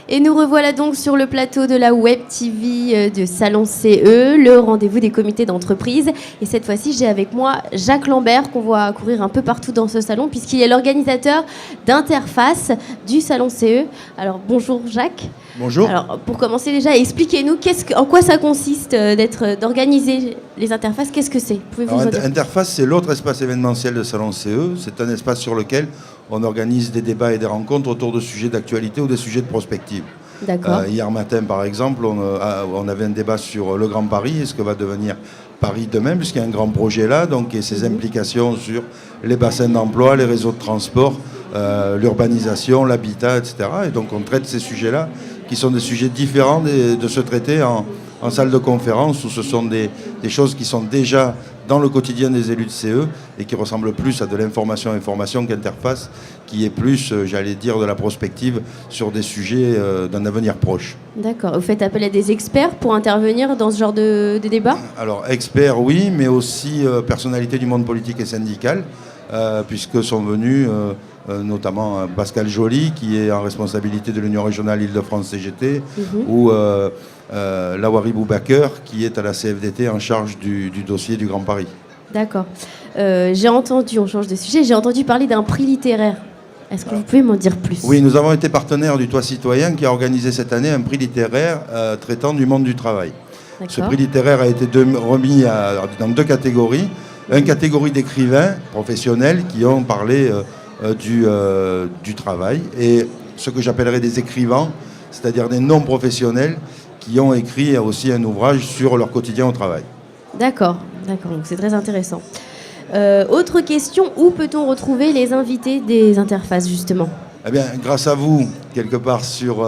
Et nous revoilà donc sur le plateau de la Web TV de Salon CE, le rendez-vous des comités d'entreprise. Et cette fois-ci, j'ai avec moi Jacques Lambert, qu'on voit courir un peu partout dans ce salon, puisqu'il est l'organisateur d'interface du Salon CE. Alors bonjour Jacques. Bonjour. Alors pour commencer déjà, expliquez-nous en quoi ça consiste d'organiser les interfaces. Qu'est-ce que c'est? Pouvez-vous nous en dire plus? Interface, c'est l'autre espace événementiel de Salon CE. C'est un espace sur lequel on organise des débats et des rencontres autour de sujets d'actualité ou des sujets de prospective. D'accord. Hier matin, par exemple, on avait un débat sur le Grand Paris et ce que va devenir Paris demain, puisqu'il y a un grand projet là, donc, et ses implications sur les bassins d'emploi, les réseaux de transport, l'urbanisation, l'habitat, etc. Et donc on traite ces sujets-là, qui sont des sujets différents de se traiter en salle de conférence, où ce sont des choses qui sont déjà dans le quotidien des élus de CE et qui ressemblent plus à de l'information qu'interface, qui est plus, j'allais dire, de la prospective sur des sujets d'un avenir proche. D'accord. Vous faites appel à des experts pour intervenir dans ce genre de débat? Alors, experts, oui, mais aussi personnalités du monde politique et syndical, puisque sont venus notamment Pascal Joly, qui est en responsabilité de l'Union régionale Île-de-France CGT, ou Lawari Boubaker, qui est à la CFDT en charge du dossier du Grand Paris. D'accord. J'ai entendu, on change de sujet, j'ai entendu parler d'un prix littéraire. Est-ce que vous pouvez m'en dire plus? Oui, nous avons été partenaires du Toit Citoyen qui a organisé cette année un prix littéraire traitant du monde du travail. Ce prix littéraire a été remis dans deux catégories. Une catégorie d'écrivains professionnels qui ont parlé du travail, et ce que j'appellerais des écrivains, c'est-à-dire des non-professionnels qui ont écrit aussi un ouvrage sur leur quotidien au travail. D'accord, d'accord, donc c'est très intéressant. Autre question, où peut-on retrouver les invités des interfaces, justement? Eh bien, grâce à vous, quelque part sur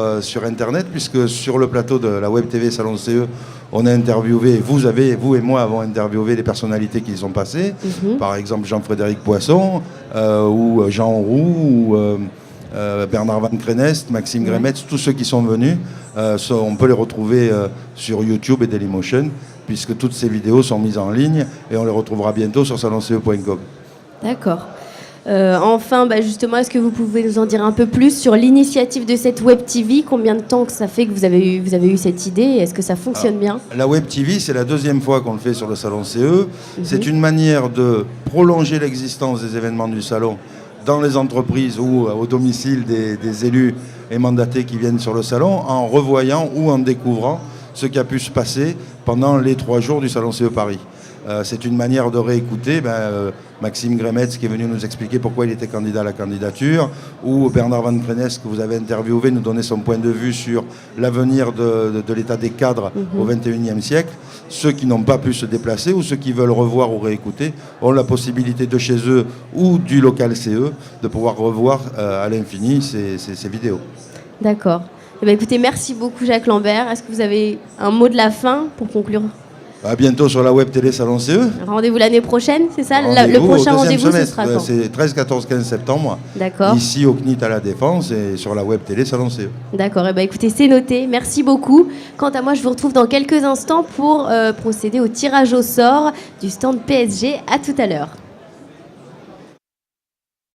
Internet, puisque sur le plateau de la Web TV Salon CE, on a interviewé, vous et moi avons interviewé les personnalités qui y sont passées, par exemple Jean-Frédéric Poisson, ou Jean Roux, ou Bernard Van Crenest, Maxime Grémetz, tous ceux qui sont venus, on peut les retrouver sur YouTube et Dailymotion, puisque toutes ces vidéos sont mises en ligne, et on les retrouvera bientôt sur salonce.com. D'accord. Enfin, justement, est-ce que vous pouvez nous en dire un peu plus sur l'initiative de cette Web TV? Combien de temps que ça fait que vous avez eu cette idée? Est-ce que ça fonctionne bien? La Web TV, c'est la deuxième fois qu'on le fait sur le Salon CE. C'est une manière de prolonger l'existence des événements du Salon dans les entreprises ou au domicile des élus et mandatés qui viennent sur le Salon, en revoyant ou en découvrant ce qui a pu se passer pendant les 3 jours du Salon CE Paris. C'est une manière de réécouter Maxime Grémetz qui est venu nous expliquer pourquoi il était candidat à la candidature, ou Bernard Van Crenest que vous avez interviewé, nous donner son point de vue sur l'avenir de l'état des cadres au XXIe siècle. Ceux qui n'ont pas pu se déplacer ou ceux qui veulent revoir ou réécouter ont la possibilité de chez eux ou du local CE de pouvoir revoir à l'infini ces vidéos. D'accord. Eh bien, écoutez, merci beaucoup Jacques Lambert. Est-ce que vous avez un mot de la fin pour conclure? À bientôt sur la Web Télé Salon CE. Rendez-vous l'année prochaine, c'est ça? Le prochain rendez-vous, ce sera quand? C'est 13, 14, 15 septembre. D'accord. Ici au CNIT à la Défense et sur la Web Télé Salon CE. D'accord. Eh bien, écoutez, c'est noté. Merci beaucoup. Quant à moi, je vous retrouve dans quelques instants pour procéder au tirage au sort du stand PSG. À tout à l'heure.